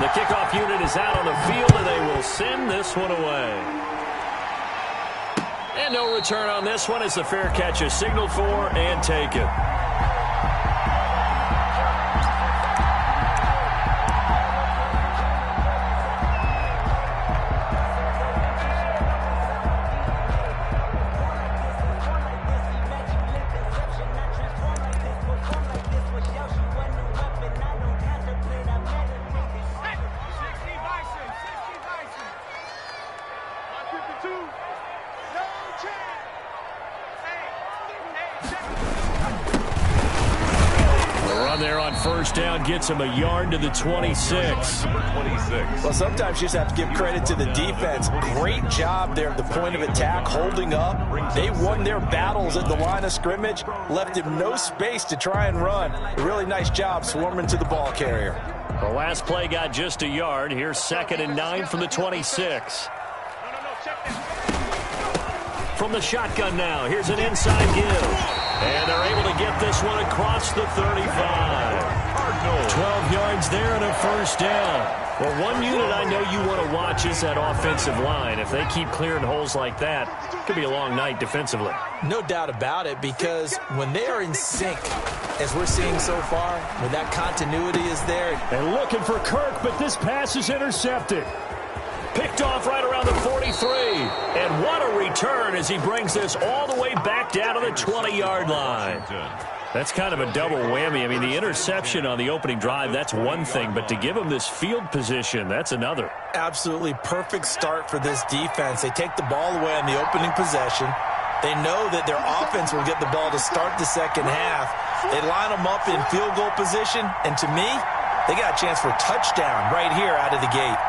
The kickoff unit is out on the field, and they will send this one away. And no return on this one as the fair catch is signaled for and taken. First down gets him a yard to the 26. Well, sometimes you just have to give credit to the defense. Great job there at the point of attack, holding up. They won their battles at the line of scrimmage, left him no space to try and run. A really nice job swarming to the ball carrier. The last play got just a yard. Here's 2nd and 9 from the 26. From the shotgun now, here's an inside give. And they're able to get this one across the 35. 12 yards there and a first down. Well, one unit I know you want to watch is that offensive line. If they keep clearing holes like that, it could be a long night defensively. No doubt about it, because when they are in sync, as we're seeing so far, when that continuity is there. And looking for Kirk, but this pass is intercepted. Picked off right around the 43. And what a return as he brings this all the way back down to the 20-yard line. That's kind of a double whammy. I mean, the interception on the opening drive, that's one thing. But to give him this field position, that's another. Absolutely perfect start for this defense. They take the ball away on the opening possession. They know that their offense will get the ball to start the second half. They line them up in field goal position. And to me, they got a chance for a touchdown right here out of the gate.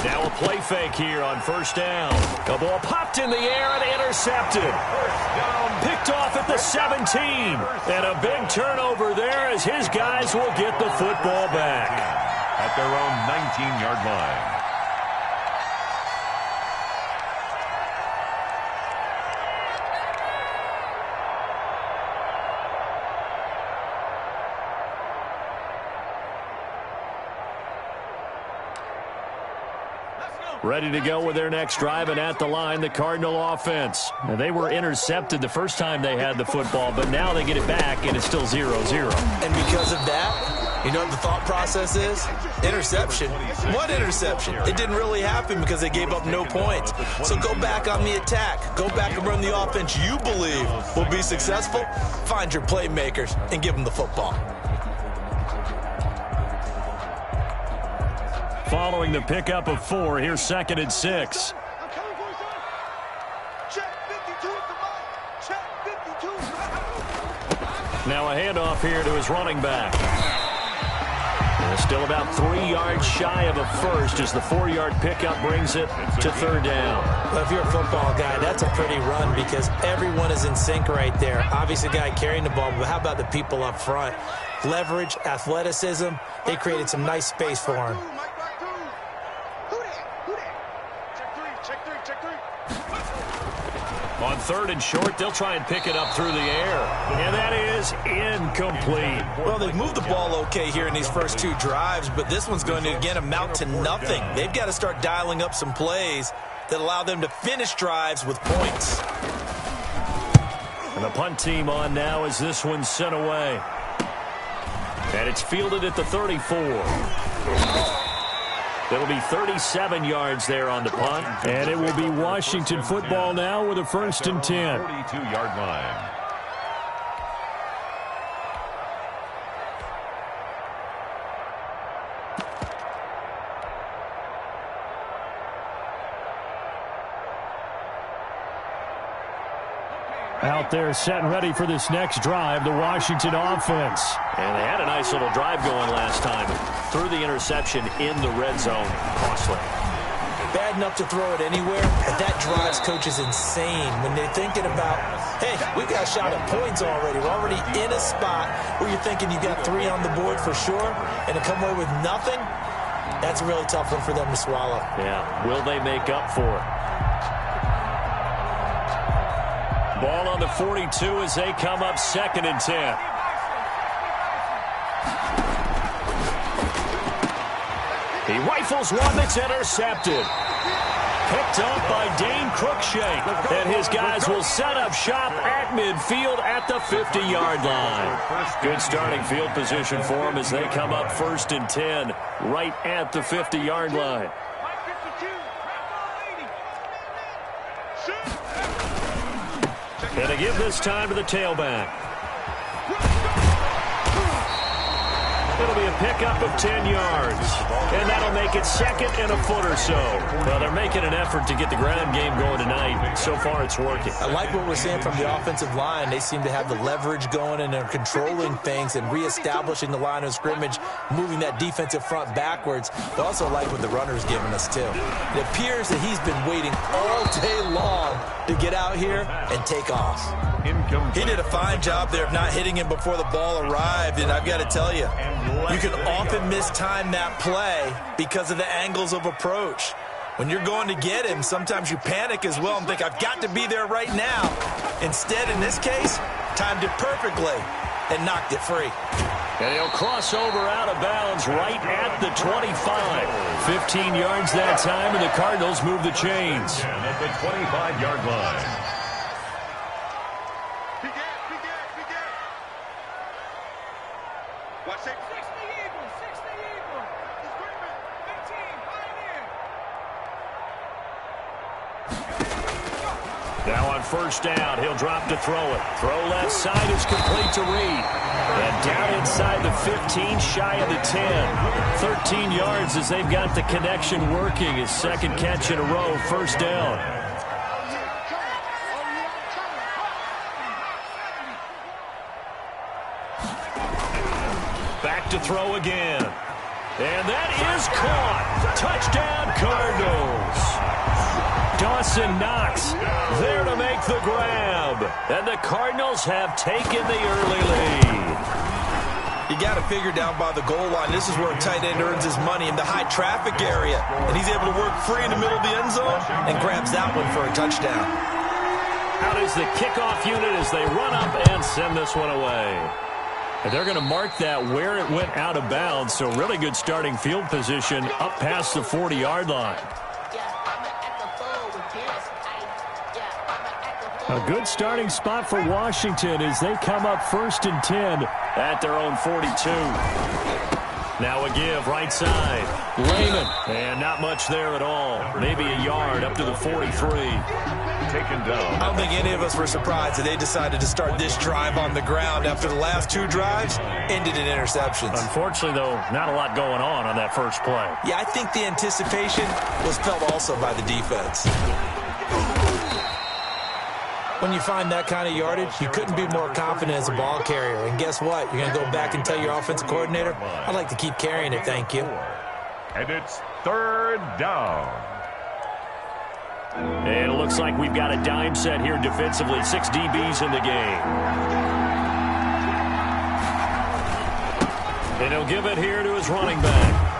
Now a play fake here on first down. The ball popped in the air and intercepted. Picked off at the 17. And a big turnover there as his guys will get the football back. At their own 19-yard line. Ready to go with their next drive, and at the line, the Cardinal offense. Now, they were intercepted the first time they had the football, but now they get it back, and it's still 0-0. And because of that, you know what the thought process is? Interception. What interception? It didn't really happen because they gave up no points. So go back on the attack. Go back and run the offense you believe will be successful. Find your playmakers and give them the football. Following the pickup of 4, here's 2nd and 6. Now a handoff here to his running back. And still about 3 yards shy of a first as the 4-yard pickup brings it to 3rd down. Well, if you're a football guy, that's a pretty run because everyone is in sync right there. Obviously, the guy carrying the ball, but how about the people up front? Leverage, athleticism, they created some nice space for him. On 3rd and short, they'll try and pick it up through the air. And that is incomplete. Well, they've moved the ball okay here in these first 2 drives, but this one's going to, again, amount to nothing. They've got to start dialing up some plays that allow them to finish drives with points. And the punt team on now as this one's sent away. And it's fielded at the 34. It'll be 37 yards there on the punt. And it will be Washington football now with a 1st and 10. 42-yard line. Out there set and ready for this next drive, the Washington offense. And they had a nice little drive going last time. Threw the interception in the red zone. Costly. Bad enough to throw it anywhere, but that drives coaches insane when they're thinking about, hey, we've got a shot at points already. We're already in a spot where you're thinking you've got 3 on the board for sure, and to come away with nothing, that's a really tough one for them to swallow. Yeah, will they make up for it? Ball on the 42 as they come up 2nd and 10. He rifles one that's intercepted. Picked up by Dane Cruikshank. And his guys will set up shop at midfield at the 50-yard line. Good starting field position for them as they come up 1st and 10 right at the 50-yard line. And to give this time to the tailback. It'll be a pickup of 10 yards. And that'll make it 2nd and a foot or so. Well, they're making an effort to get the ground game going tonight. So far, it's working. I like what we're seeing from the offensive line. They seem to have the leverage going, and they're controlling things and reestablishing the line of scrimmage, moving that defensive front backwards. But also like what the runner's giving us, too. It appears that he's been waiting all day long to get out here and take off. He did a fine job there of not hitting him before the ball arrived, and I've got to tell you, you can often mistime that play because of the angles of approach. When you're going to get him, sometimes you panic as well and think, I've got to be there right now. Instead, in this case, timed it perfectly and knocked it free. And he'll cross over out of bounds right at the 25. 15 yards that time, and the Cardinals move the chains. And at the 25-yard line. Now on 1st down, he'll drop to throw it. Throw left side is complete to Reed. And down inside the 15, shy of the 10. 13 yards as they've got the connection working. His 2nd catch in a row, 1st down. Back to throw again. And that is caught. Touchdown, Cardinals. Dawson Knox there to make the grab. And the Cardinals have taken the early lead. You got to figure down by the goal line. This is where a tight end earns his money in the high traffic area. And he's able to work free in the middle of the end zone and grabs that one for a touchdown. Out is the kickoff unit as they run up and send this one away. And they're going to mark that where it went out of bounds. So really good starting field position up past the 40-yard line. A good starting spot for Washington as they come up 1st and 10 at their own 42. Now a give right side. Lehman. And not much there at all. Maybe a yard up to the 43. Taken down. I don't think any of us were surprised that they decided to start this drive on the ground after the last 2 drives ended in interceptions. Unfortunately, though, not a lot going on that first play. Yeah, I think the anticipation was felt also by the defense. When you find that kind of yardage, you couldn't be more confident as a ball carrier. And guess what? You're going to go back and tell your offensive coordinator, I'd like to keep carrying it, thank you. And it's 3rd down. And it looks like we've got a dime set here defensively. 6 DBs in the game. And he'll give it here to his running back.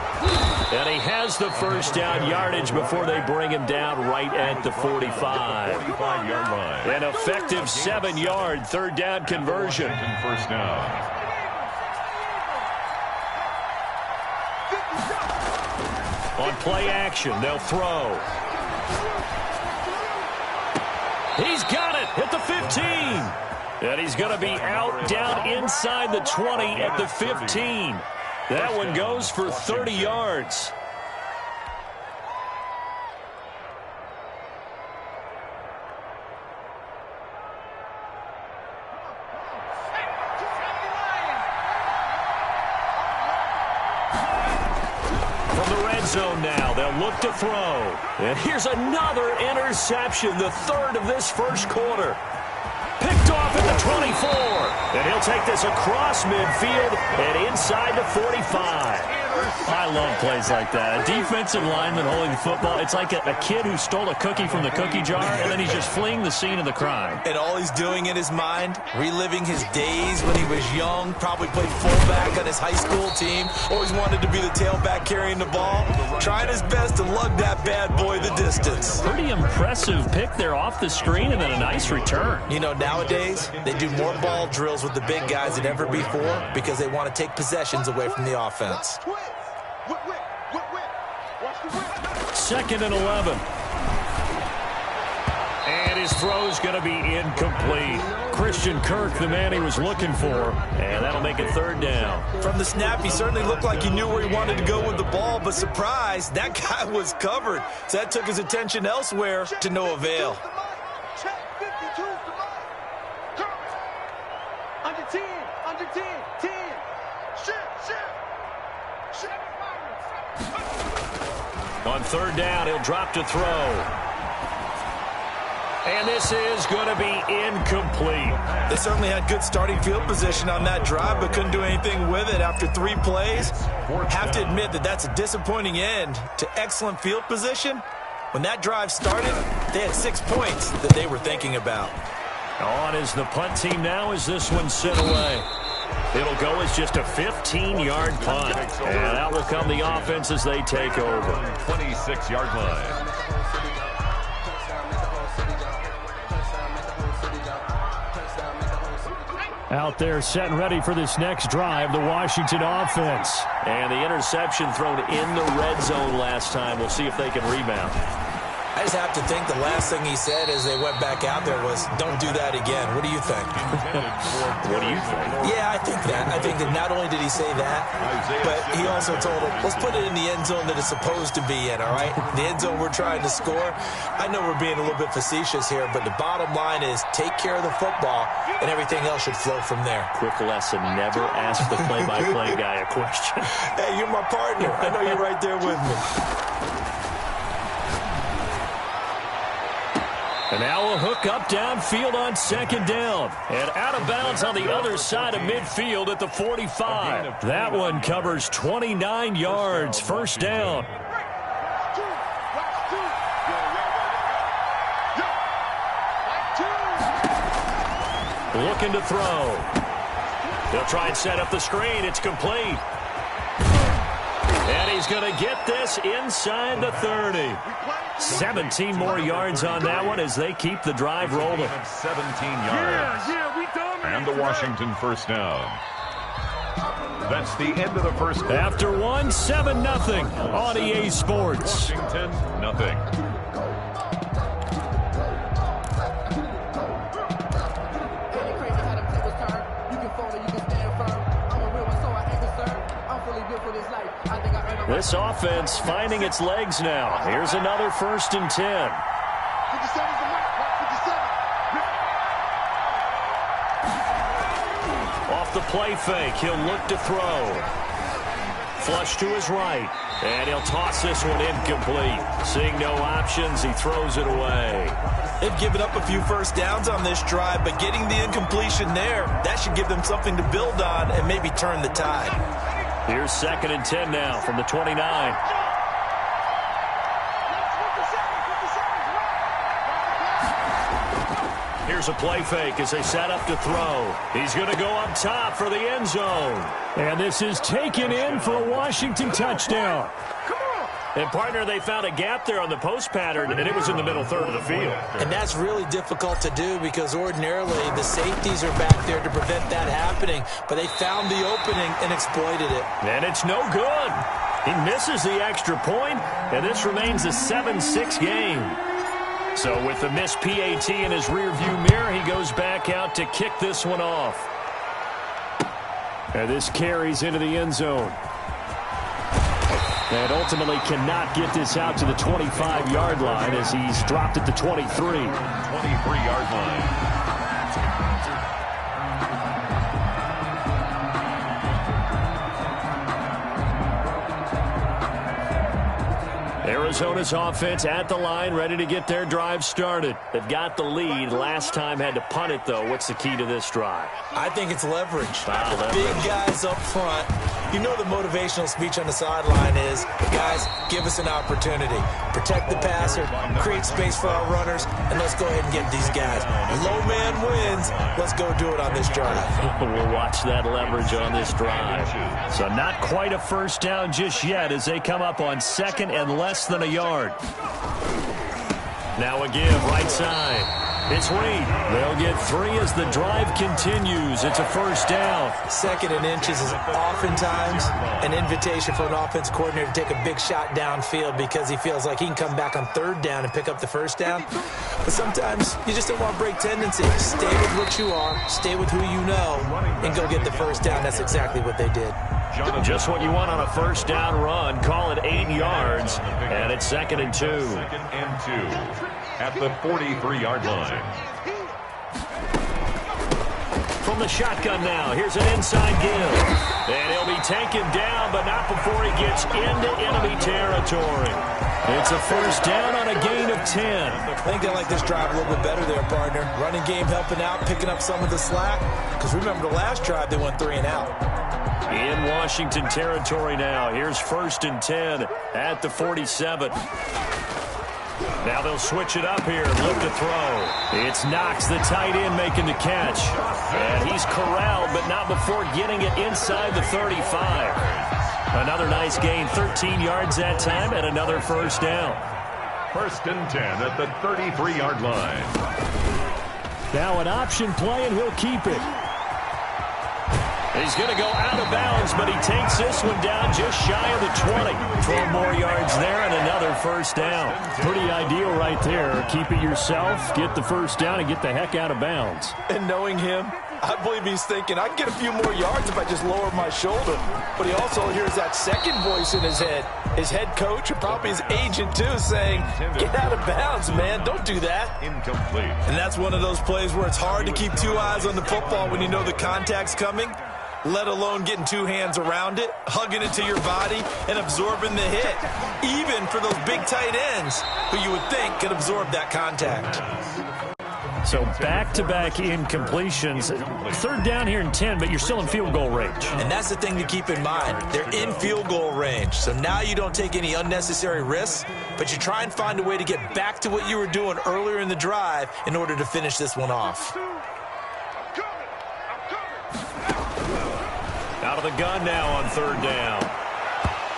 And he has the 1st down yardage before they bring him down right at the 45. 45-yard line. An effective 7-yard 3rd down conversion. And 1st down. On play action, they'll throw. He's got it at the 15. And he's going to be out down inside the 20 at the 15. That one goes for 30 yards. From the red zone now, they'll look to throw. And here's another interception, the 3rd of this first quarter. Picked off at the 24. And he'll take this across midfield and inside the 45. I love plays like that. A defensive lineman holding the football. It's like a kid who stole a cookie from the cookie jar, and then he's just fleeing the scene of the crime. And all he's doing in his mind, reliving his days when he was young, probably played fullback on his high school team, always wanted to be the tailback carrying the ball, trying his best to lug that bad boy the distance. Pretty impressive pick there off the screen and then a nice return. You know, nowadays, they do more ball drills with the big guys than ever before because they want to take possessions away from the offense. 2nd and 11. And his throw's going to be incomplete. Christian Kirk, the man he was looking for, and that'll make it 3rd down. From the snap, he certainly looked like he knew where he wanted to go with the ball, but surprise, that guy was covered. So that took his attention elsewhere to no avail. Under 10, 10. On 3rd down, he'll drop to throw. And this is going to be incomplete. They certainly had good starting field position on that drive, but couldn't do anything with it after 3 plays. Have to admit that that's a disappointing end to excellent field position. When that drive started, they had 6 points that they were thinking about. On is the punt team now as this one's sent away. It'll go as just a 15-yard punt. And out will come the offense as they take over. 26-yard line. Out there set and ready for this next drive, the Washington offense. And the interception thrown in the red zone last time. We'll see if they can rebound. I just have to think the last thing he said as they went back out there was, don't do that again. What do you think? What do you think? Yeah, I think that. I think that not only did he say that, but he also told him, let's put it in the end zone that it's supposed to be in, all right? The end zone we're trying to score. I know we're being a little bit facetious here, but the bottom line is take care of the football, and everything else should flow from there. Quick lesson, never ask the play-by-play guy a question. Hey, you're my partner. I know you're right there with me. And now a hook up downfield on 2nd down. And out of bounds on the other side of midfield at the 45. That one covers 29 yards. 1st down. Looking to throw. They'll try and set up the screen. It's complete. And he's going to get this inside the 30. 17 more yards on that one as they keep the drive rolling. 17 yards. And the Washington 1st down. That's the end of the 1st quarter. After 1, 7-0 on EA Sports. Washington, nothing. This offense finding its legs now. Here's another 1st and 10. Off the play fake, he'll look to throw. Flush to his right, and he'll toss this one incomplete. Seeing no options, he throws it away. They've given up a few 1st downs on this drive, but getting the incompletion there, that should give them something to build on and maybe turn the tide. Here's 2nd and 10 now from the 29. Here's a play fake as they set up to throw. He's going to go up top for the end zone. And this is taken in for a Washington touchdown. And, partner, they found a gap there on the post pattern, and it was in the middle 3rd of the field. And that's really difficult to do because ordinarily the safeties are back there to prevent that happening. But they found the opening and exploited it. And it's no good. He misses the extra point, and this remains a 7-6 game. So with the missed PAT in his rearview mirror, he goes back out to kick this one off. And this carries into the end zone. And ultimately cannot get this out to the 25-yard line as he's dropped at the 23. 23-yard line. Arizona's offense at the line, ready to get their drive started. They've got the lead. Last time had to punt it, though. What's the key to this drive? I think it's leverage. Leverage. Big guys up front. You know the motivational speech on the sideline is, guys, give us an opportunity. Protect the passer, create space for our runners, and let's go ahead and get these guys. Low man wins. Let's go do it on this drive. We'll watch that leverage on this drive. So not quite a 1st down just yet as they come up on 2nd and less than a yard. Now a give right side. It's Reed. They'll get 3 as the drive continues. It's a first down. 2nd and inches is oftentimes an invitation for an offense coordinator to take a big shot downfield because he feels like he can come back on 3rd down and pick up the first down. But sometimes you just don't want to break tendency. Stay with what you are, stay with who you know, and go get the first down. That's exactly what they did. Just what you want on a first down run. Call it 8 yards, and it's 2nd and 2. 2nd and 2 at the 43-yard line. From the shotgun now, here's an inside give. And he'll be taken down, but not before he gets into enemy territory. It's a first down on a gain of 10. I think they like this drive a little bit better there, partner. Running game helping out, picking up some of the slack. Because remember the last drive, they went 3 and out. In Washington territory now. Here's 1st and 10 at the 47. Now they'll switch it up here and look to throw. It's Knox, the tight end, making the catch. And he's corralled, but not before getting it inside the 35. Another nice gain, 13 yards that time, and another first down. 1st and 10 at the 33-yard line. Now an option play, and he'll keep it. He's going to go out of bounds, but he takes this one down just shy of the 20. 12 more yards there and another first down. Pretty ideal right there. Keep it yourself, get the first down, and get the heck out of bounds. And knowing him, I believe he's thinking, I can get a few more yards if I just lower my shoulder. But he also hears that second voice in his head. His head coach and probably his agent, too, saying, get out of bounds, man. Don't do that. Incomplete. And that's one of those plays where it's hard to keep 2 eyes on the football when you know the contact's coming, let alone getting 2 hands around it, hugging it to your body, and absorbing the hit. Even for those big tight ends who you would think could absorb that contact. So back-to-back incompletions. 3rd down here and 10, but you're still in field goal range. And that's the thing to keep in mind. They're in field goal range. So now you don't take any unnecessary risks, but you try and find a way to get back to what you were doing earlier in the drive in order to finish this one off. Out of the gun now on 3rd down.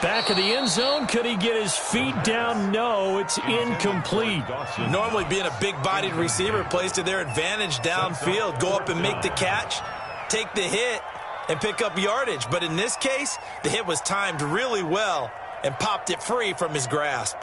Back of the end zone. Could he get his feet down? No, it's incomplete. Normally being a big-bodied receiver plays to their advantage downfield. Go up and make the catch, take the hit, and pick up yardage. But in this case, the hit was timed really well and popped it free from his grasp.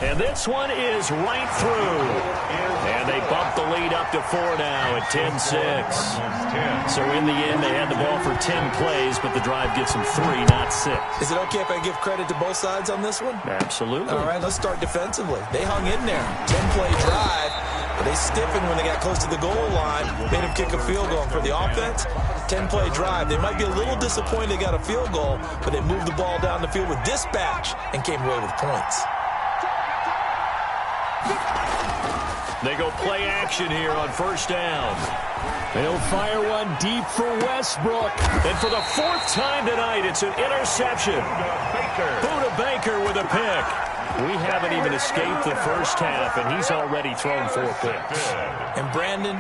And this one is right through. And they bump the lead up to 4 now at 10-6. So in the end, they had the ball for 10 plays, but the drive gets them 3, not 6. Is it okay if I give credit to both sides on this one? Absolutely. All right, let's start defensively. They hung in there. 10-play drive, but they stiffened when they got close to the goal line, made them kick a field goal. For the offense, 10-play drive. They might be a little disappointed they got a field goal, but they moved the ball down the field with dispatch and came away with points. They go play action here on 1st down. They'll fire one deep for Westbrook. And for the 4th time tonight, it's an interception. Buda Baker with a pick. We haven't even escaped the first half, and he's already thrown 4 picks. And Brandon,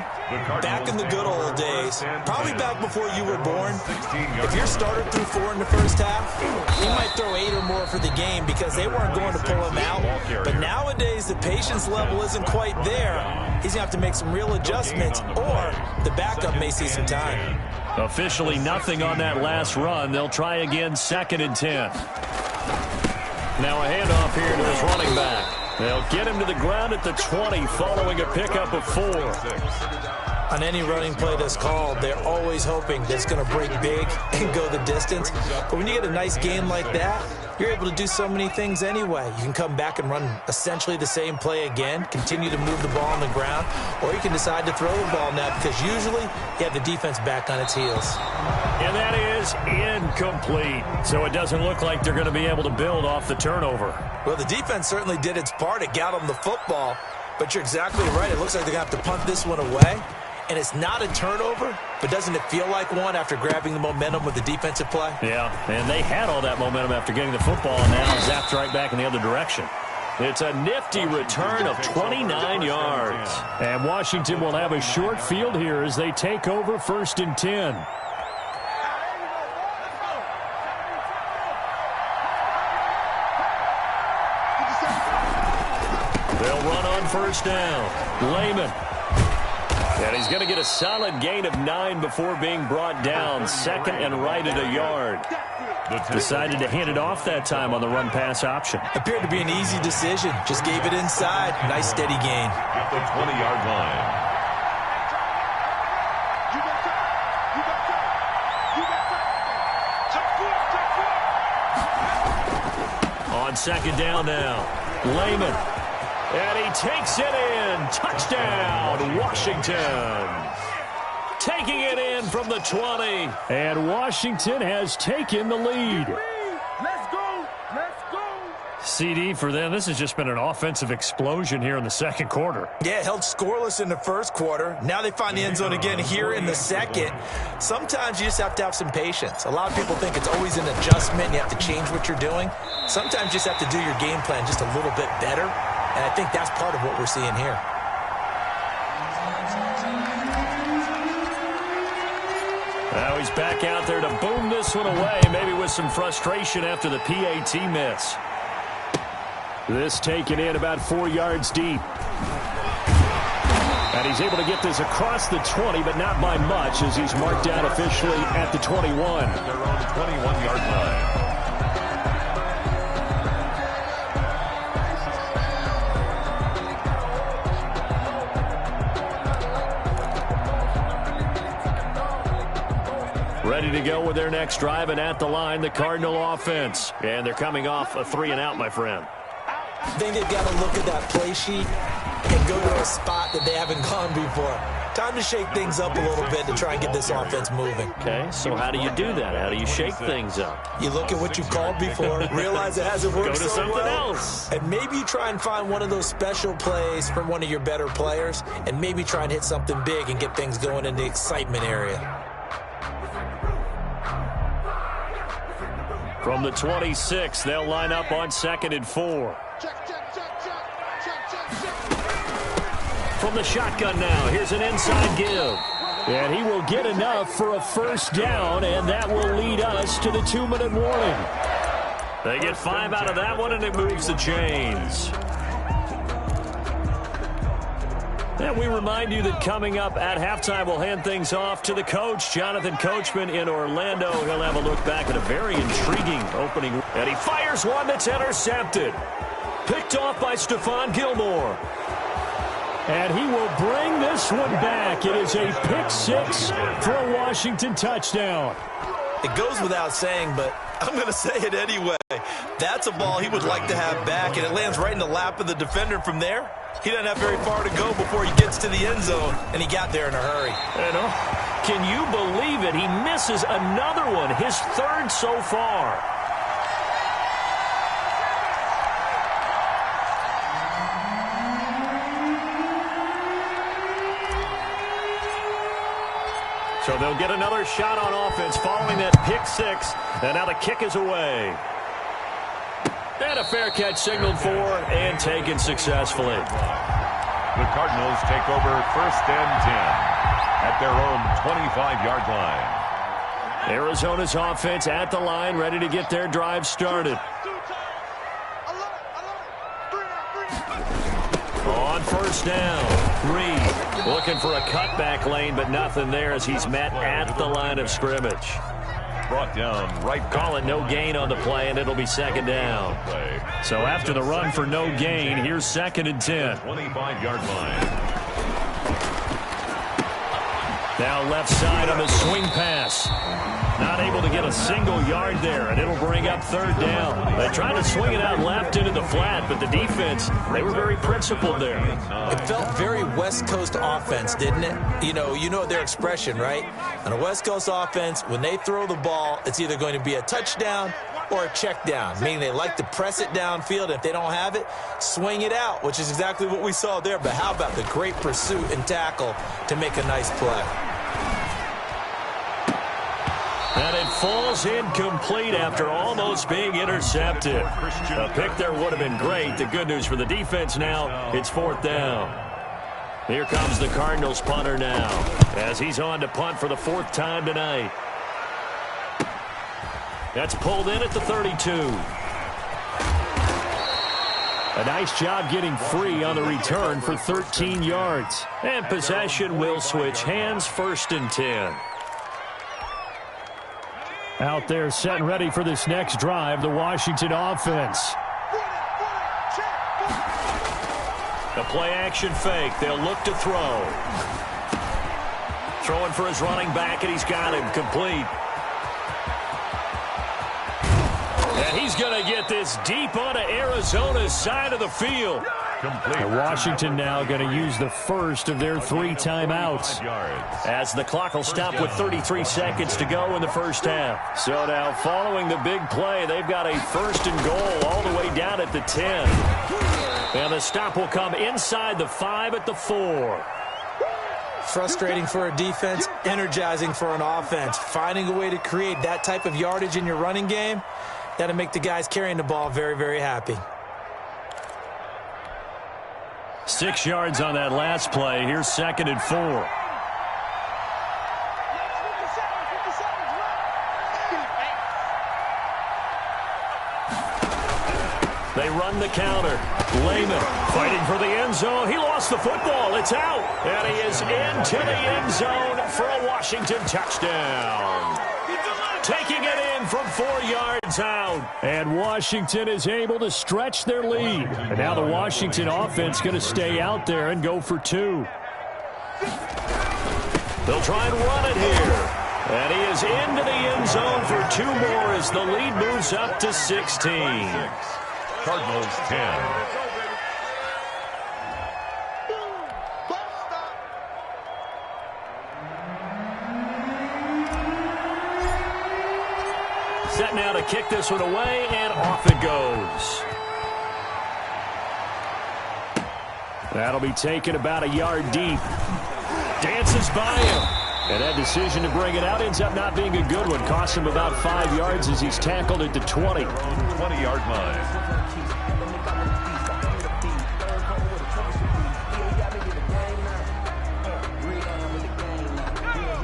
back in the good old days, probably back before you were born, if your starter threw 4 in the first half, he might throw 8 or more for the game because they weren't going to pull him out. But nowadays, the patience level isn't quite there. He's going to have to make some real adjustments, or the backup may see some time. Officially nothing on that last run. They'll try again, 2nd and 10. Now a handoff here to his running back. They'll get him to the ground at the 20 following a pickup of 4. On any running play that's called, they're always hoping that it's going to break big and go the distance. But when you get a nice game like that, you're able to do so many things anyway. You can come back and run essentially the same play again, continue to move the ball on the ground, or you can decide to throw the ball now because usually you have the defense back on its heels. And that is incomplete. So it doesn't look like they're going to be able to build off the turnover. Well, the defense certainly did its part. It got them the football, but you're exactly right. It looks like they're going to have to punt this one away. And it's not a turnover, but doesn't it feel like one after grabbing the momentum with the defensive play? Yeah, and they had all that momentum after getting the football, and now zapped right back in the other direction. It's a nifty return of 29 yards. And Washington will have a short field here as they take over 1st and 10. They'll run on first down. Lehman. And he's going to get a solid gain of 9 before being brought down. Second and right at a yard. Decided to hand it off that time on the run-pass option. Appeared to be an easy decision. Just gave it inside. Nice steady gain. At the 20-yard line. On second down now. Lehman. And he takes it in. Touchdown, Washington. Taking it in from the 20. And Washington has taken the lead. Let's go. Let's go. CD for them. This has just been an offensive explosion here in the second quarter. Yeah, held scoreless in the first quarter. Now they find the end zone again here in the second. Sometimes you just have to have some patience. A lot of people think it's always an adjustment. You have to change what you're doing. Sometimes you just have to do your game plan just a little bit better. And I think that's part of what we're seeing here. Now he's back out there to boom this one away, maybe with some frustration after the PAT miss. This taken in about 4 yards deep. And he's able to get this across the 20, but not by much, as he's marked down officially at the 21. Their own 21-yard line. Ready to go with their next drive, and at the line, the Cardinal offense. And they're coming off a 3-and-out, my friend. I think they've got to look at that play sheet and go to a spot that they haven't gone before. Time to shake things up a little bit to try and get this offense moving. Okay, so how do you do that? How do you shake things up? You look at what you've called before, realize it hasn't worked Go to so something well, else. and maybe you try and find one of those special plays from one of your better players, and maybe try and hit something big and get things going in the excitement area. From the 26, they'll line up on 2nd and 4. From the shotgun now, here's an inside give. And he will get enough for a first down, and that will lead us to the 2-minute warning. They get 5 out of that one, and it moves the chains. And we remind you that coming up at halftime, we'll hand things off to the coach, Jonathan Coachman in Orlando. He'll have a look back at a very intriguing opening. And he fires one that's intercepted. Picked off by Stephon Gilmore. And he will bring this one back. It is a pick-6 for a Washington touchdown. It goes without saying, but I'm going to say it anyway. That's a ball he would like to have back, and it lands right in the lap of the defender from there. He doesn't have very far to go before he gets to the end zone, and he got there in a hurry. And, can you believe it? He misses another one, his 3rd so far. So they'll get another shot on offense following that pick-6, and now the kick is away. And a fair catch signaled for and taken successfully. The Cardinals take over 1st and 10 at their own 25-yard line. Arizona's offense at the line, ready to get their drive started. On first down, Reed looking for a cutback lane, but nothing there as he's met at the line of scrimmage. Brought down right. Call it no gain on the play, and it'll be 2nd down. So after the run for no gain, here's 2nd and 10. 25-yard line. Now left side on the swing pass. Not able to get a single yard there, and it'll bring up 3rd down. They tried to swing it out left into the flat, but the defense, they were very principled there. It felt very West Coast offense, didn't it? You know their expression, right? On a West Coast offense, when they throw the ball, it's either going to be a touchdown or a check down, meaning they like to press it downfield. If they don't have it, swing it out, which is exactly what we saw there. But how about the great pursuit and tackle to make a nice play? And it falls incomplete after almost being intercepted. A pick there would have been great. The good news for the defense now, it's 4th down. Here comes the Cardinals punter now, as he's on to punt for the 4th time tonight. That's pulled in at the 32. A nice job getting free on the return for 13 yards. And possession will switch hands, 1st and 10. Out there set and ready for this next drive, the Washington offense. A play-action fake. They'll look to throw. Throwing for his running back, and he's got him complete. And he's going to get this deep onto Arizona's side of the field. And Washington now going to use the first of their 3 timeouts, as the clock will stop with 33 seconds to go in the first half. So now following the big play, they've got a 1st and goal all the way down at the 10. And the stop will come inside the 5 at the 4. Frustrating for a defense, energizing for an offense. Finding a way to create that type of yardage in your running game, that'll make the guys carrying the ball very, very happy. 6 yards on that last play. Here's 2nd and 4. They run the counter. Lehman fighting for the end zone. He lost the football. It's out. And he is into the end zone for a Washington touchdown. Taking it in from 4 yards out. And Washington is able to stretch their lead. And now the Washington offense going to stay out there and go for 2. They'll try and run it here. And he is into the end zone for 2 more as the lead moves up to 16. Cardinals 10. Set now to kick this one away, and off it goes. That'll be taken about a yard deep. Dances by him. And that decision to bring it out ends up not being a good one. Costs him about 5 yards as he's tackled at the 20. 20-yard line.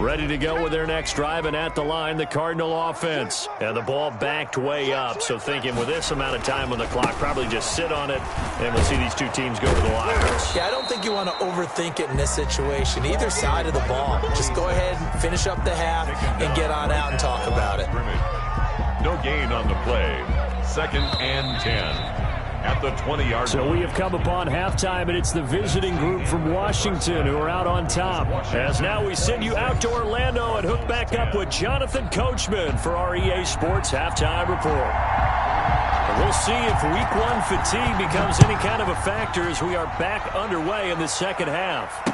Ready to go with their next drive, and at the line, the Cardinal offense. And the ball backed way up, so thinking with this amount of time on the clock, probably just sit on it, and we'll see these 2 teams go to the lockers. Yeah, I don't think you want to overthink it in this situation. Either side of the ball. Just go ahead and finish up the half and get on out and talk about it. No gain on the play. 2nd and 10. At the 20-yard So we have come upon halftime, and it's the visiting group from Washington who are out on top. As now we send you out to Orlando and hook back up with Jonathan Coachman for our EA Sports Halftime Report. And we'll see if Week 1 fatigue becomes any kind of a factor as we are back underway in the second half.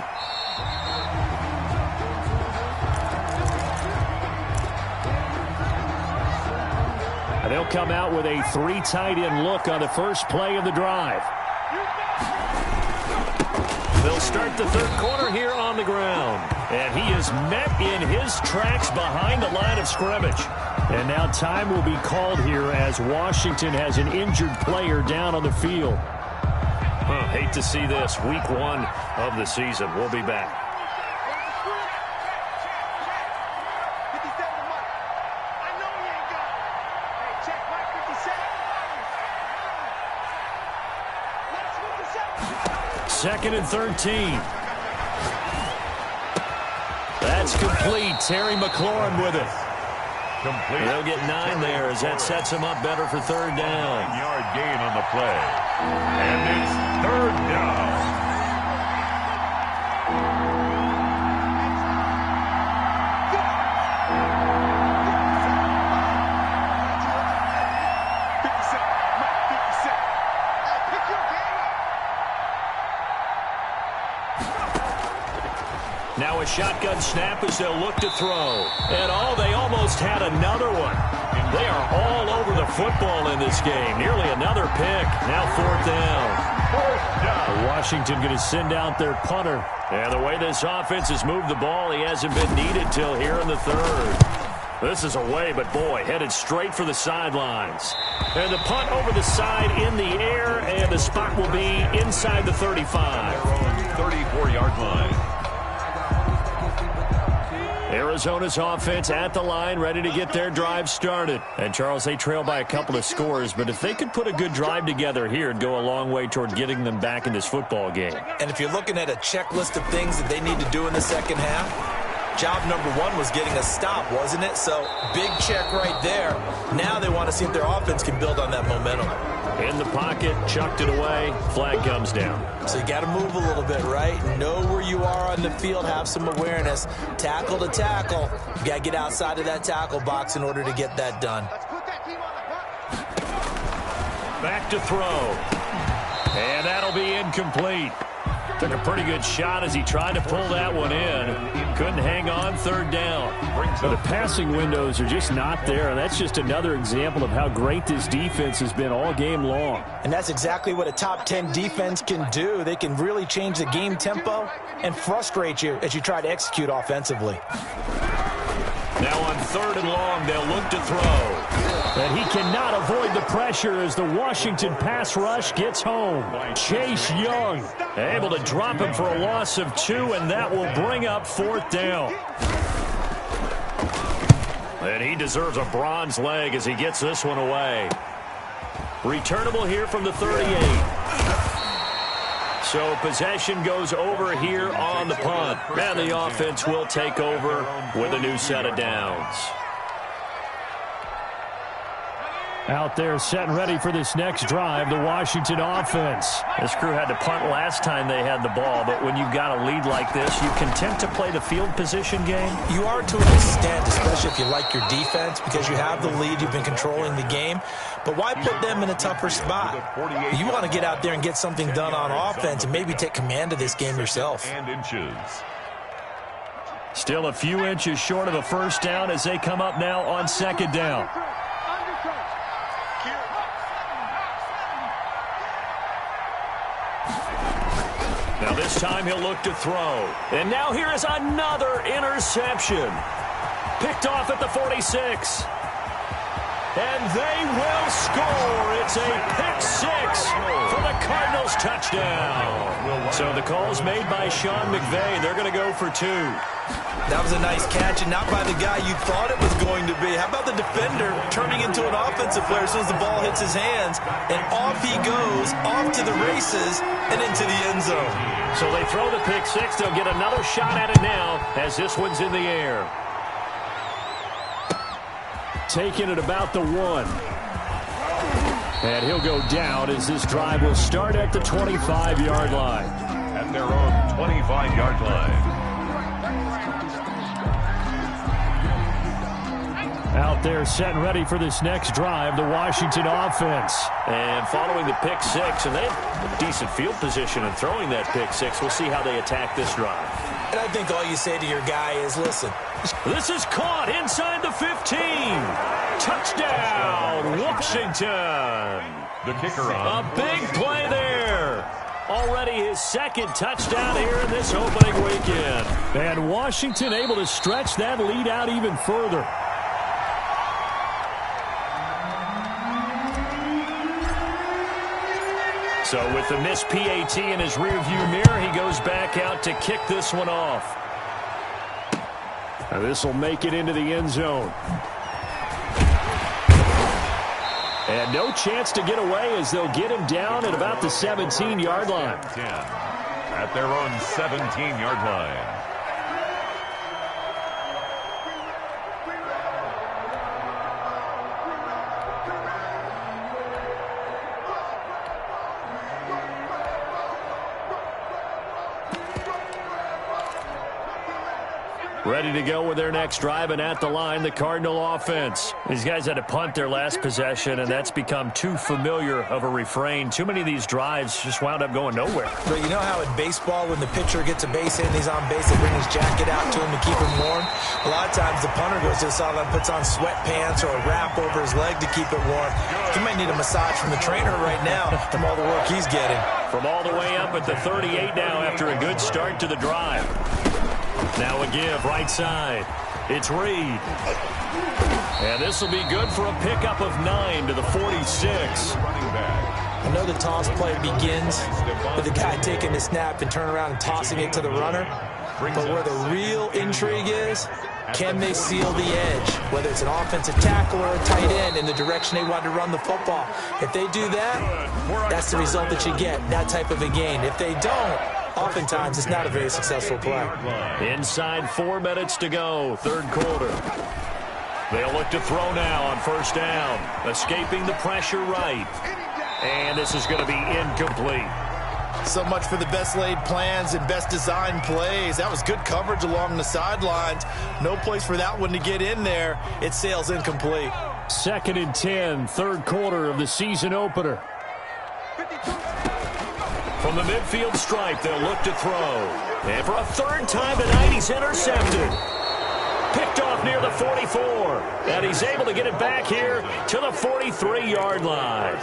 They'll come out with a 3 tight end look on the first play of the drive. They'll start the 3rd quarter here on the ground. And he is met in his tracks behind the line of scrimmage. And now time will be called here as Washington has an injured player down on the field. Hate to see this. Week 1 of the season. We'll be back. Second and 13. That's complete. Terry McLaurin with it. complete. They'll get 9 there as that sets him up better for 3rd down. 9-yard gain on the play. And it's 3rd down. Now a shotgun snap as they'll look to throw. And they almost had another one. They are all over the football in this game. Nearly another pick. Now 4th down. Washington going to send out their punter. And the way this offense has moved the ball, he hasn't been needed till here in the 3rd. This is away, but boy, headed straight for the sidelines. And the punt over the side in the air, and the spot will be inside the 35. 34-yard line. Arizona's offense at the line, ready to get their drive started. And, Charles, they trail by a couple of scores, but if they could put a good drive together here, it'd go a long way toward getting them back in this football game. And if you're looking at a checklist of things that they need to do in the second half, job number one was getting a stop, wasn't it? So, big check right there. Now they want to see if their offense can build on that momentum. In the pocket, chucked it away, flag comes down. So you got to move a little bit, right? Know where you are on the field, have some awareness. Tackle to tackle. You got to get outside of that tackle box in order to get that done. Back to throw. And that'll be incomplete. Took a pretty good shot as he tried to pull that one in. Couldn't hang on, third down. But the passing windows are just not there, and that's just another example of how great this defense has been all game long. And that's exactly what a top 10 defense can do. They can really change the game tempo and frustrate you as you try to execute offensively. Now on third and long, they'll look to throw. And he cannot avoid the pressure as the Washington pass rush gets home. Chase Young able to drop him for a loss of 2, and that will bring up fourth down. And he deserves a bronze leg as he gets this one away. Returnable here from the 38. So possession goes over here on the punt. And the offense will take over with a new set of downs. Out there set and ready for this next drive, the Washington offense. This crew had to punt last time they had the ball, but when you've got a lead like this, you content to play the field position game? You are to an extent, especially if you like your defense, because you have the lead, you've been controlling the game. But why put them in a tougher spot? You want to get out there and get something done on offense and maybe take command of this game yourself. Still a few inches short of a first down as they come up now on second down. Now this time he'll look to throw. And now here is another interception. Picked off at the 46. And they will score. It's a pick six for the Cardinals touchdown. So the call's made by Sean McVay. They're going to go for 2. That was a nice catch, and not by the guy you thought it was going to be. How about the defender turning into an offensive player as soon as the ball hits his hands, and off he goes, off to the races, and into the end zone. So they throw the pick six. They'll get another shot at it now as this one's in the air. Taking it about the 1. And he'll go down as this drive will start at the 25-yard line. At their own 25-yard line. Out there set and ready for this next drive, the Washington offense. And following the pick six, and they have a decent field position in throwing that pick six. We'll see how they attack this drive. And I think all you say to your guy is, listen. This is caught inside the 15. Touchdown, Washington. The kicker on. A big play there. Already his second touchdown here in this opening weekend. And Washington able to stretch that lead out even further. So with the missed PAT in his rearview mirror, he goes back out to kick this one off. Now this will make it into the end zone. And no chance to get away as they'll get him down at about the 17-yard line. At their own 17-yard line. Ready to go with their next drive, and at the line, the Cardinal offense. These guys had to punt their last possession, and that's become too familiar of a refrain. Too many of these drives just wound up going nowhere. But you know how in baseball, when the pitcher gets a base hit and he's on base, they bring his jacket out to him to keep him warm? A lot of times the punter goes to the sideline, puts on sweatpants or a wrap over his leg to keep it warm. He might need a massage from the trainer right now from all the work he's getting. From all the way up at the 38 now after a good start to the drive. Now a give right side. It's Reed. And this will be good for a pickup of 9 to the 46. I know the toss play begins with the guy taking the snap and turn around and tossing it to the runner. But where the real intrigue is Can they seal the edge, whether it's an offensive tackle or a tight end in the direction they want to run the football? If they do that, that's the result that you get, that type of a gain. If they don't, oftentimes it's not a very successful play. Inside 4 minutes to go, third quarter. They'll look to throw now on first down. Escaping the pressure right. And this is going to be incomplete. So much for the best laid plans and best designed plays. That was good coverage along the sidelines. No place for that one to get in there. It sails incomplete. 2nd and 10, third quarter of the season opener. From the midfield stripe, they'll look to throw. And for a third time tonight, he's intercepted. Picked off near the 44. And he's able to get it back here to the 43-yard line.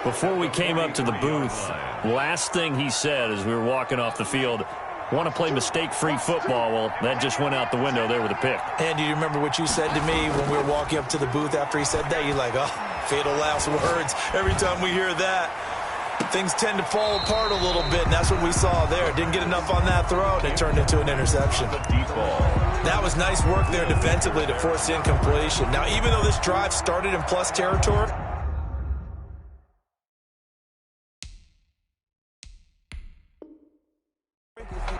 Before we came up to the booth, last thing he said as we were walking off the field, want to play mistake-free football. Well, that just went out the window there with a pick. And do you remember what you said to me when we were walking up to the booth after he said that? You're like, oh, fatal last words. Every time we hear that, things tend to fall apart a little bit, and that's what we saw there. Didn't get enough on that throw, and it turned into an interception. That was nice work there defensively to force the incompletion. Now, even though this drive started in plus territory,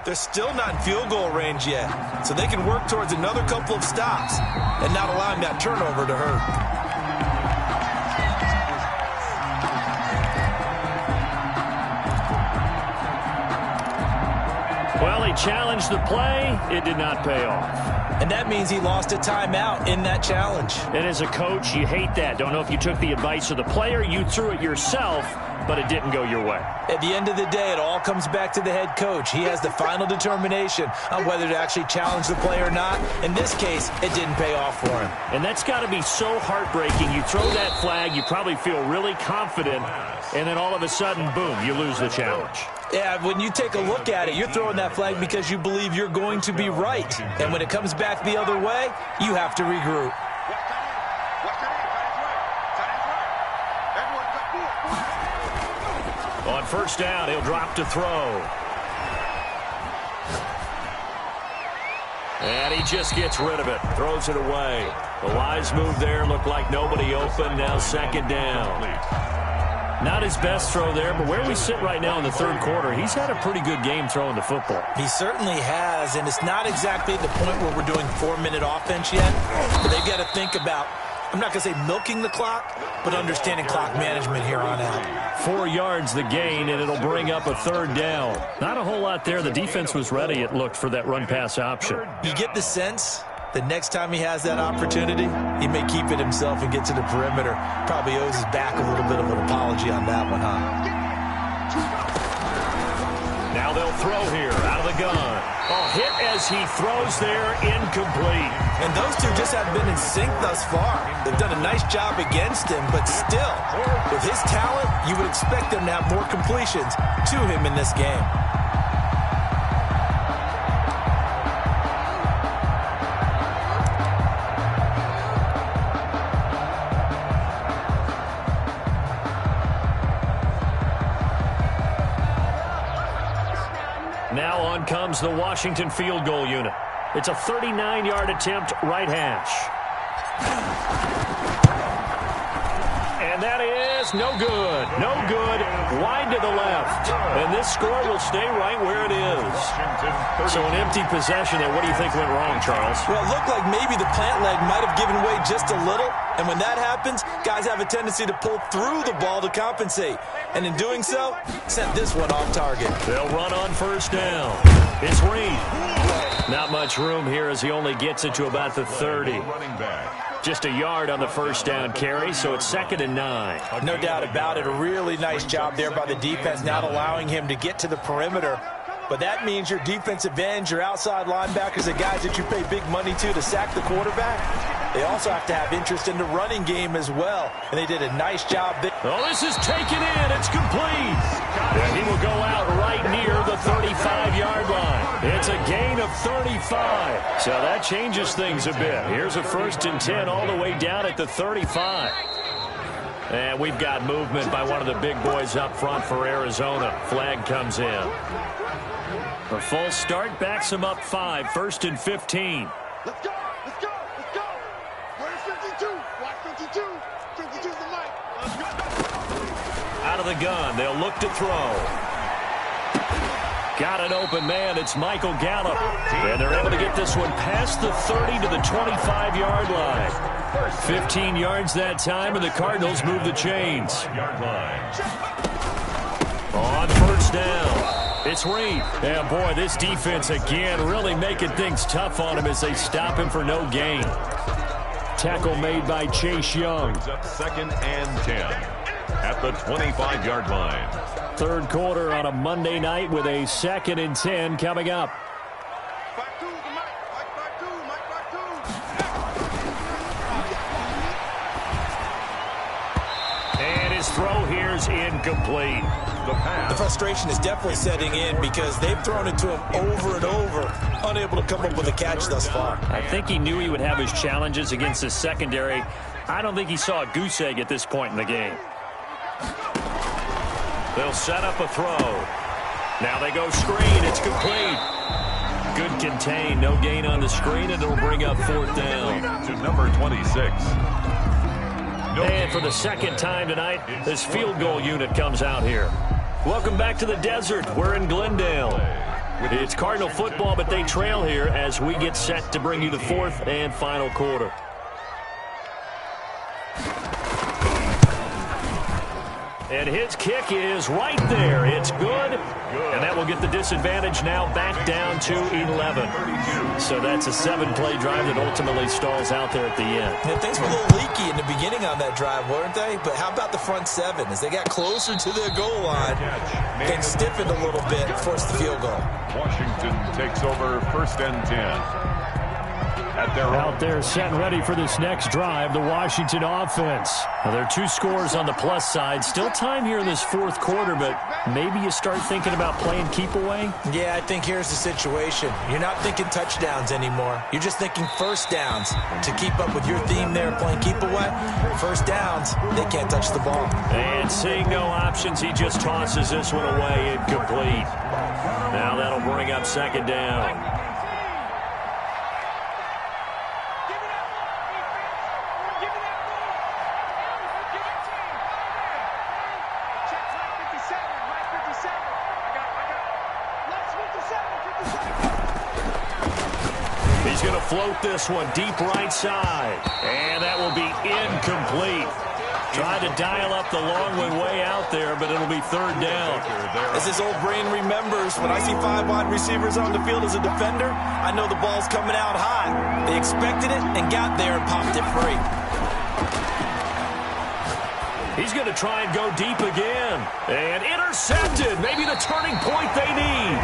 they're still not in field goal range yet, so they can work towards another couple of stops and not allowing that turnover to hurt. Well, he challenged the play. It did not pay off. And that means he lost a timeout in that challenge. And as a coach, you hate that. Don't know if you took the advice of the player. You threw it yourself, but it didn't go your way. At the end of the day, it all comes back to the head coach. He has the final determination on whether to actually challenge the play or not. In this case, it didn't pay off for him. And that's got to be so heartbreaking. You throw that flag, you probably feel really confident, and then all of a sudden, boom, you lose the challenge. Yeah, when you take a look at it, you're throwing that flag because you believe you're going to be right. And when it comes back the other way, you have to regroup. On first down, he'll drop to throw. And he just gets rid of it. Throws it away. The wise move there. Looked like nobody open. Now second down. Not his best throw there, but where we sit right now in the third quarter, he's had a pretty good game throwing the football. He certainly has, and it's not exactly the point where we're doing 4-minute offense yet. But they've got to think about, I'm not going to say milking the clock, but understanding clock management here on out. 4 yards the gain, and it'll bring up a third down. Not a whole lot there. The defense was ready, it looked, for that run-pass option. You get the sense the next time he has that opportunity, he may keep it himself and get to the perimeter. Probably owes his back a little bit of an apology on that one, huh? Now they'll throw here out of the gun. Oh, hit as he throws there, incomplete. And those two just have been in sync thus far. They've done a nice job against him, but still, with his talent, you would expect them to have more completions to him in this game. Now on comes the Washington field goal unit. It's a 39-yard attempt, right hash. And that is no good. No good. Wide to the left. And this score will stay right where it is. So an empty possession there. What do you think went wrong, Charles? Well, it looked like maybe the plant leg might have given way just a little. And when that happens, guys have a tendency to pull through the ball to compensate. And in doing so, sent this one off target. They'll run on first down. It's Reed. Not much room here as he only gets it to about the 30. Just a yard on the first down carry, so it's 2nd and 9. No doubt about it. A really nice job there by the defense, not allowing him to get to the perimeter. But that means your defensive ends, your outside linebackers, the guys that you pay big money to sack the quarterback, they also have to have interest in the running game as well. And they did a nice job there. Oh, this is taken in. It's complete. And he will go out right near the 35-yard line. It's a gain of 35. So that changes things a bit. Here's a 1st and 10 all the way down at the 35. And we've got movement by one of the big boys up front for Arizona. Flag comes in. A false start backs him up 5, 1st and 15. Let's go. Let's go. Let's go. Where's 52? Watch 52. 52's the mic. Let's go. Out of the gun. They'll look to throw. Got an open man. It's Michael Gallup. And they're able to get this one past the 30 to the 25-yard line. 15 yards that time, and the Cardinals move the chains. On first down, it's Reed. Yeah, boy, this defense again really making things tough on him as they stop him for no gain. Tackle made by Chase Young. Up 2nd and 10 at the 25-yard line. Third quarter on a Monday night with a 2nd and 10 coming up. And his throw here is incomplete. The frustration is definitely setting in because they've thrown it to him over and over, unable to come up with a catch thus far. I think he knew he would have his challenges against his secondary. I don't think he saw a goose egg at this point in the game. They'll set up a throw. Now they go screen. It's complete. Good contain. No gain on the screen, and it'll bring up 4th down. To number 26. And for the second time tonight, this field goal unit comes out here. Welcome back to the desert. We're in Glendale. It's Cardinal football, but they trail here as we get set to bring you the 4th and final quarter. And his kick is right there. It's good. And that will get the disadvantage now back down to 11. So that's a 7-play drive that ultimately stalls out there at the end. Yeah, things were a little leaky in the beginning on that drive, weren't they? But how about the front 7? As they got closer to the goal line, things stiffened a little bit, forced the field goal. Washington takes over 1st and 10. Out there set and ready for this next drive, the Washington offense. Now, there are 2 scores on the plus side. Still time here in this 4th quarter, but maybe you start thinking about playing keep away? Yeah, I think here's the situation. You're not thinking touchdowns anymore. You're just thinking first downs. To keep up with your theme there, playing keep away, first downs, they can't touch the ball. And seeing no options, he just tosses this one away, incomplete. Now that'll bring up 2nd down. Going to float this one deep right side. And that will be incomplete. Tried to dial up the long way out there, but it'll be 3rd down. As his old brain remembers, when I see 5 wide receivers on the field as a defender, I know the ball's coming out high. They expected it and got there and popped it free. He's going to try and go deep again. And intercepted. Maybe the turning point they need.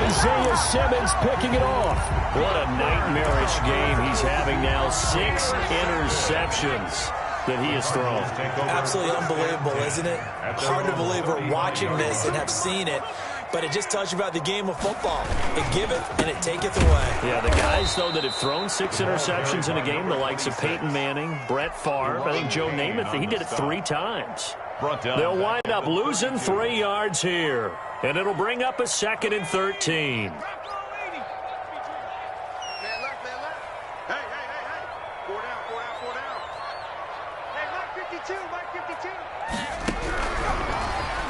Isaiah Simmons picking it off. What a nightmarish game he's having now. 6 interceptions that he has thrown. Absolutely unbelievable, isn't it? Hard to believe we're watching this and have seen it. But it just tells you about the game of football. It giveth and it taketh away. Yeah, the guys, though, that have thrown 6 interceptions in a game, the likes of Peyton Manning, Brett Favre, I think Joe Namath, he did it 3 times. They'll wind up losing 3 yards here. And it'll bring up a 2nd and 13.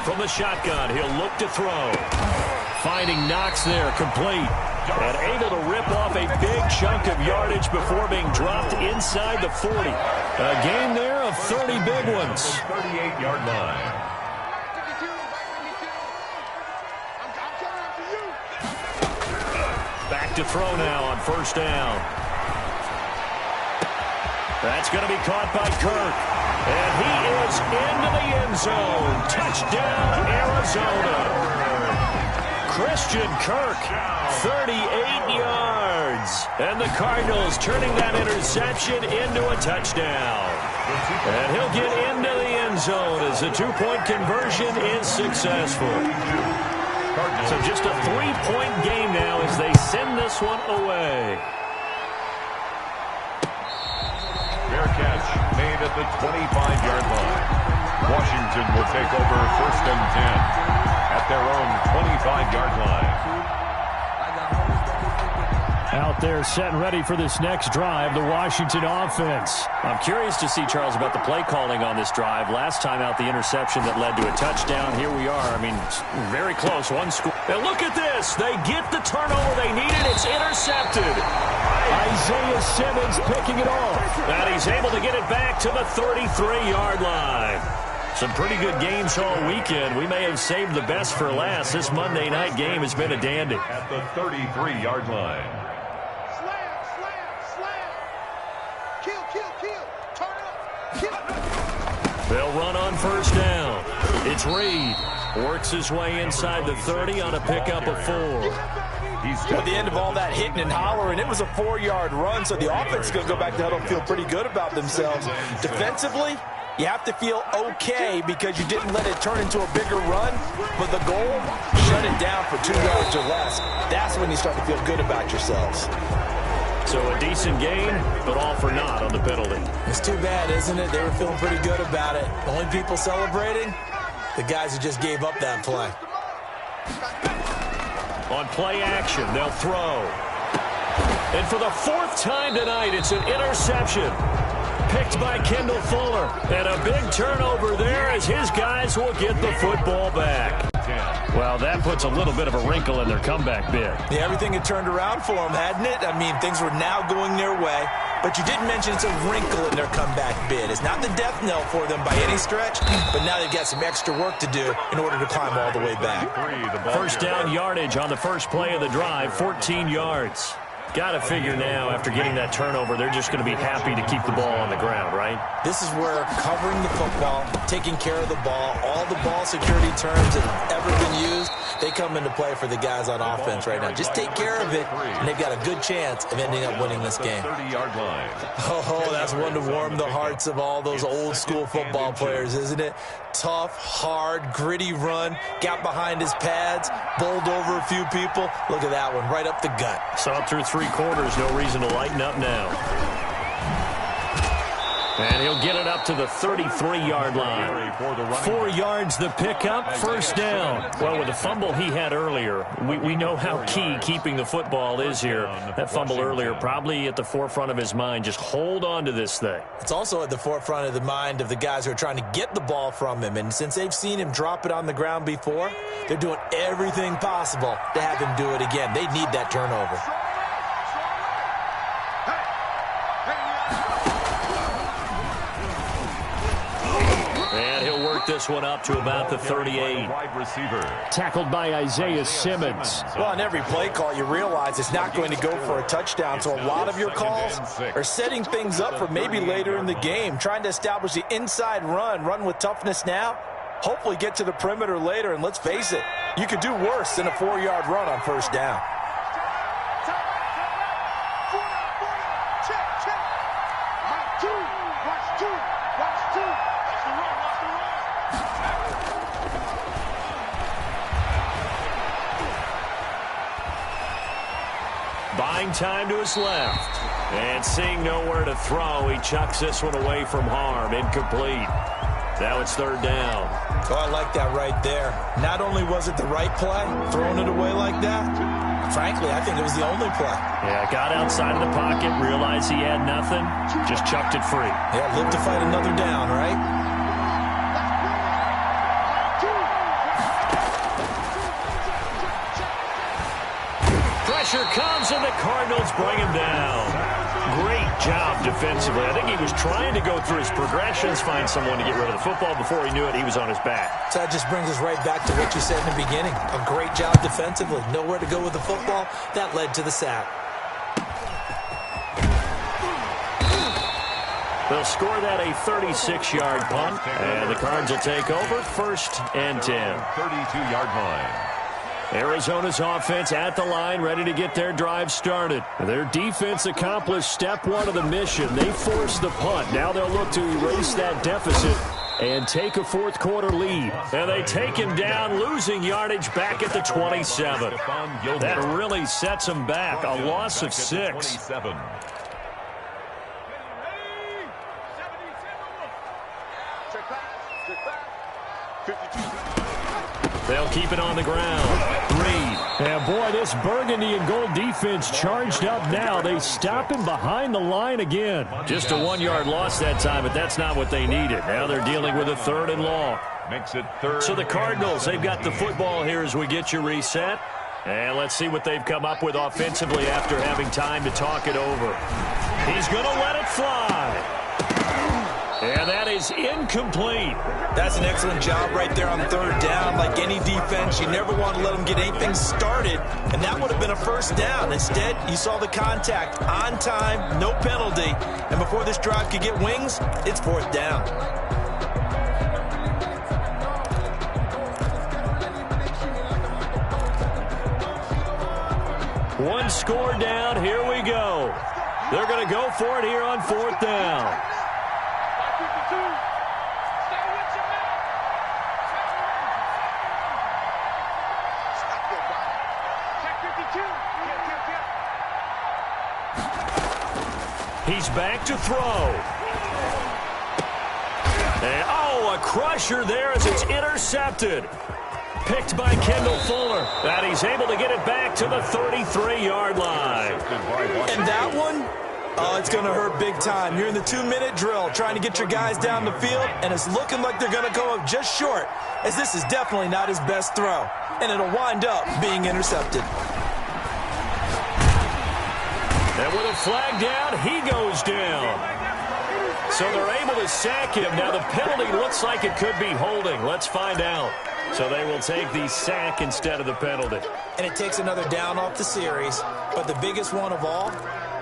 From the shotgun, he'll look to throw. Finding Knox there, complete. And able to rip off a big chunk of yardage before being dropped inside the 40. A gain there of 30 big ones. 38-yard line. Back to throw now on 1st down. That's going to be caught by Kirk. And he is into the end zone. Touchdown, Arizona. Christian Kirk, 38 yards. And the Cardinals turning that interception into a touchdown. And he'll get into the end zone as the 2-point conversion is successful. So just a 3-point game now as they send this one away. Fair catch made at the 25-yard line. Washington will take over 1st and 10 at their own 25-yard line. Out there set and ready for this next drive, the Washington offense. I'm curious to see, Charles, about the play calling on this drive. Last time out, the interception that led to a touchdown. Here we are. I mean, very close. One score. And look at this. They get the turnover they needed. It's intercepted. Isaiah Simmons picking it off. And he's able to get it back to the 33-yard line. Some pretty good games all weekend. We may have saved the best for last. This Monday night game has been a dandy. At the 33-yard line. They'll run on first down. It's Reed. Works his way inside the 30 on a pickup of 4. At the end of all that hitting and hollering, it was a 4-yard run, so the offense is going to go back to huddle and feel pretty good about themselves. Defensively, you have to feel okay because you didn't let it turn into a bigger run, but the goal, shut it down for 2 yards or less. That's when you start to feel good about yourselves. So a decent gain, but all for naught on the penalty. It's too bad, isn't it? They were feeling pretty good about it. The only people celebrating, the guys who just gave up that play. On play action, they'll throw. And for the 4th time tonight, it's an interception. Picked by Kendall Fuller. And a big turnover there as his guys will get the football back. Well, that puts a little bit of a wrinkle in their comeback bid. Yeah, everything had turned around for them, hadn't it? I mean, things were now going their way. But you didn't mention it's a wrinkle in their comeback bid. It's not the death knell for them by any stretch, but now they've got some extra work to do in order to climb all the way back. First down yardage on the first play of the drive, 14 yards. Got to figure now, after getting that turnover, they're just going to be happy to keep the ball on the ground, right? This is where covering the football, taking care of the ball, all the ball security terms that have ever been used, they come into play for the guys on offense right now. Just take care of it, and they've got a good chance of ending up winning this game. 30-yard line. Oh, that's one to warm the hearts of all those old-school football players, isn't it? Tough, hard, gritty run, got behind his pads, bowled over a few people. Look at that one, right up the gut. Saw it through 3 quarters, no reason to lighten up now. And he'll get it up to the 33-yard line. 4 yards the pickup, first down. Well, with the fumble he had earlier, we know how key keeping the football is here. That fumble earlier probably at the forefront of his mind. Just hold on to this thing. It's also at the forefront of the mind of the guys who are trying to get the ball from him. And since they've seen him drop it on the ground before, they're doing everything possible to have him do it again. They need that turnover. And he'll work this one up to about the 38. Wide receiver. Tackled by Isaiah Simmons. Well, on every play call, you realize it's not going to go for a touchdown. So a lot of your calls are setting things up for maybe later in the game, trying to establish the inside run with toughness now. Hopefully get to the perimeter later, and let's face it, you could do worse than a 4-yard run on first down. Buying time to his left. And seeing nowhere to throw, he chucks this one away from harm. Incomplete. Now it's 3rd down. Oh, I like that right there. Not only was it the right play, throwing it away like that, frankly, I think it was the only play. Yeah, got outside of the pocket, realized he had nothing, just chucked it free. Yeah, live to fight another down, right? Pressure comes, and the Cardinals bring him down. Great job defensively. I think he was trying to go through his progressions, find someone to get rid of the football. Before he knew it, he was on his back. So that just brings us right back to what you said in the beginning. A great job defensively. Nowhere to go with the football. That led to the sack. They'll score that a 36-yard punt, and the Cards will take over 1st and 10. 32-yard line. Arizona's offense at the line, ready to get their drive started. Their defense accomplished step 1 of the mission. They forced the punt. Now they'll look to erase that deficit and take a 4th quarter lead. And they take him down, losing yardage back at the 27. That really sets them back. A loss of 6. They'll keep it on the ground. Reed. And boy, this burgundy and gold defense charged up now. They stop him behind the line again. Just a 1-yard loss that time, but that's not what they needed. Now they're dealing with a 3rd and long. Makes it 3rd. So the Cardinals, they've got the football here as we get you reset. And let's see what they've come up with offensively after having time to talk it over. He's going to let it fly. And that is incomplete. That's an excellent job right there on 3rd down. Like any defense, you never want to let them get anything started, and that would have been a 1st down. Instead, you saw the contact on time, no penalty, and before this drive could get wings, it's 4th down. One score down. Here we go. They're going to go for it here on 4th down. He's back to throw. And, a crusher there as it's intercepted. Picked by Kendall Fuller. And he's able to get it back to the 33-yard line. And that one, it's going to hurt big time. You're in the 2-minute drill trying to get your guys down the field, and it's looking like they're going to go up just short, as this is definitely not his best throw. And it'll wind up being intercepted. And with a flag down, he goes down. So they're able to sack him. Now the penalty looks like it could be holding. Let's find out. So they will take the sack instead of the penalty. And it takes another down off the series. But the biggest one of all,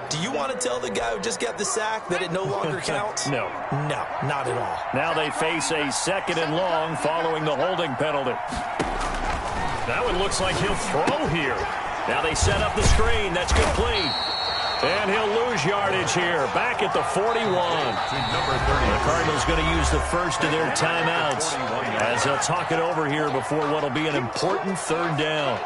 do you want to tell the guy who just got the sack that it no longer counts? No. No, not at all. Now they face a 2nd and long following the holding penalty. That one looks like he'll throw here. Now they set up the screen. That's complete. And he'll lose yardage here. Back at the 41. The Cardinals going to use the first of their timeouts as they'll talk it over here before what will be an important 3rd down.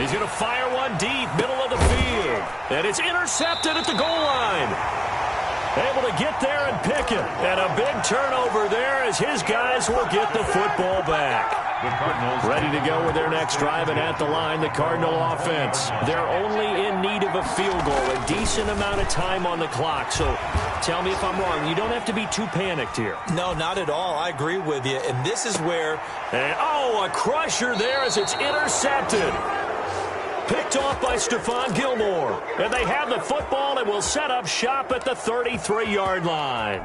He's going to fire one deep, middle of the field. And it's intercepted at the goal line. Able to get there and pick it. And a big turnover there as his guys will get the football back. The Cardinals ready to go with their next drive, and at the line, the Cardinal offense. They're only in need of a field goal, a decent amount of time on the clock. So tell me if I'm wrong. You don't have to be too panicked here. No, not at all. I agree with you. And this is where... And, a crusher there as it's intercepted. Picked off by Stephon Gilmore. And they have the football and will set up shop at the 33-yard line.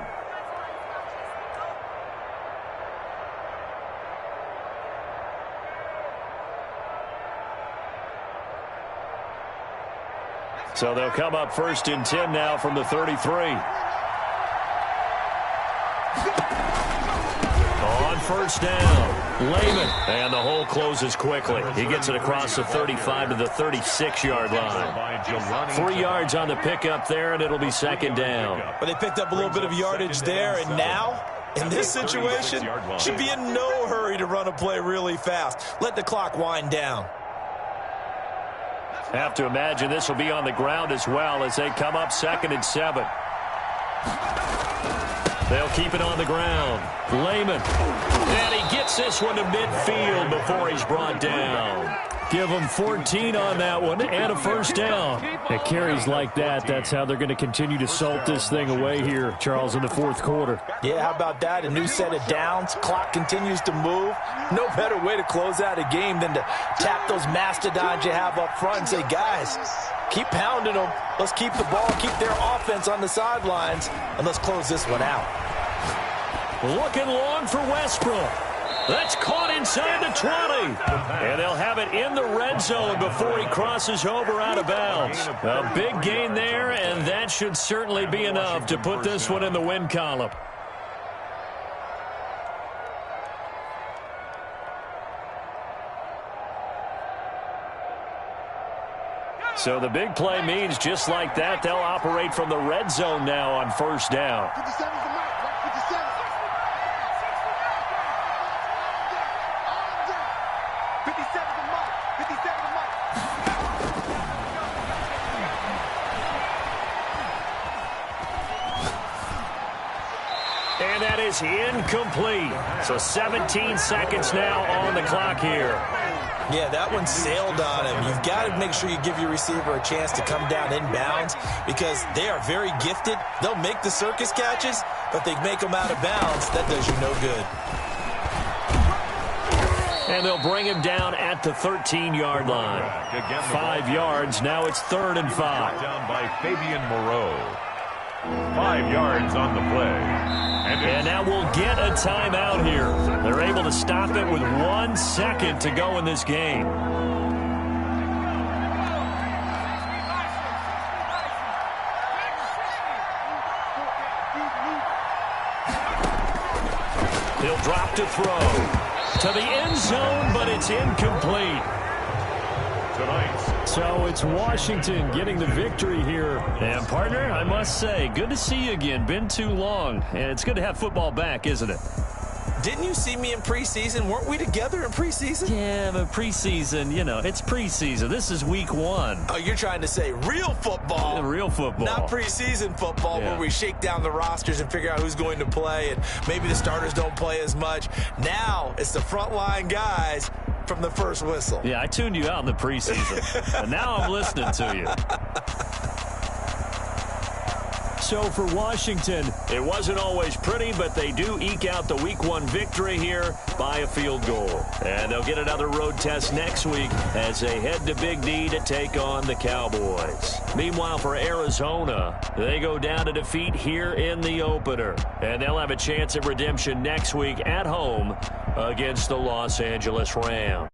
So they'll come up 1st and 10 now from the 33. On 1st down, Lehman. And the hole closes quickly. He gets it across the 35 to the 36-yard line. 3 yards on the pickup there, and it'll be 2nd down. But they picked up a little bit of yardage there, and now, in this situation, should be in no hurry to run a play really fast. Let the clock wind down. Have to imagine this will be on the ground as well as they come up 2nd and 7. They'll keep it on the ground. Lehman. And he gets this one to midfield before he's brought down. Give them 14 on that one and a 1st down. It carries like that. That's how they're going to continue to salt this thing away here, Charles, in the 4th quarter. Yeah, how about that? A new set of downs. Clock continues to move. No better way to close out a game than to tap those mastodons you have up front and say, guys, keep pounding them. Let's keep the ball, keep their offense on the sidelines, and let's close this one out. Looking long for Westbrook. That's caught inside the 20. And they'll have it in the red zone before he crosses over out of bounds. A big gain there, and that should certainly be enough to put this one in the win column. So the big play means just like that, they'll operate from the red zone now on first down. 57's the mark. 57. And that is incomplete. So 17 seconds now on the clock here. Yeah, that one sailed on him. You've got to make sure you give your receiver a chance to come down inbounds because they are very gifted. They'll make the circus catches, but they make them out of bounds. That does you no good. And they'll bring him down at the 13-yard line. 5 yards. Now it's 3rd and 5. Down by Fabian Moreau. 5 yards on the play. And now we'll get a timeout here. They're able to stop it with 1 second to go in this game. He'll drop to throw. To the end zone, but it's incomplete. So it's Washington getting the victory here. And, partner, I must say, good to see you again. Been too long. And it's good to have football back, isn't it? Didn't you see me in preseason? Weren't we together in preseason? Yeah, but preseason, you know, it's preseason. This is week 1. Oh, you're trying to say real football. Real football. Not preseason football where we shake down the rosters and figure out who's going to play, and maybe the starters don't play as much. Now it's the frontline guys from the first whistle. Yeah, I tuned you out in the preseason. And now I'm listening to you. So for Washington, it wasn't always pretty, but they do eke out the Week 1 victory here by a field goal. And they'll get another road test next week as they head to Big D to take on the Cowboys. Meanwhile, for Arizona, they go down to defeat here in the opener. And they'll have a chance at redemption next week at home against the Los Angeles Rams.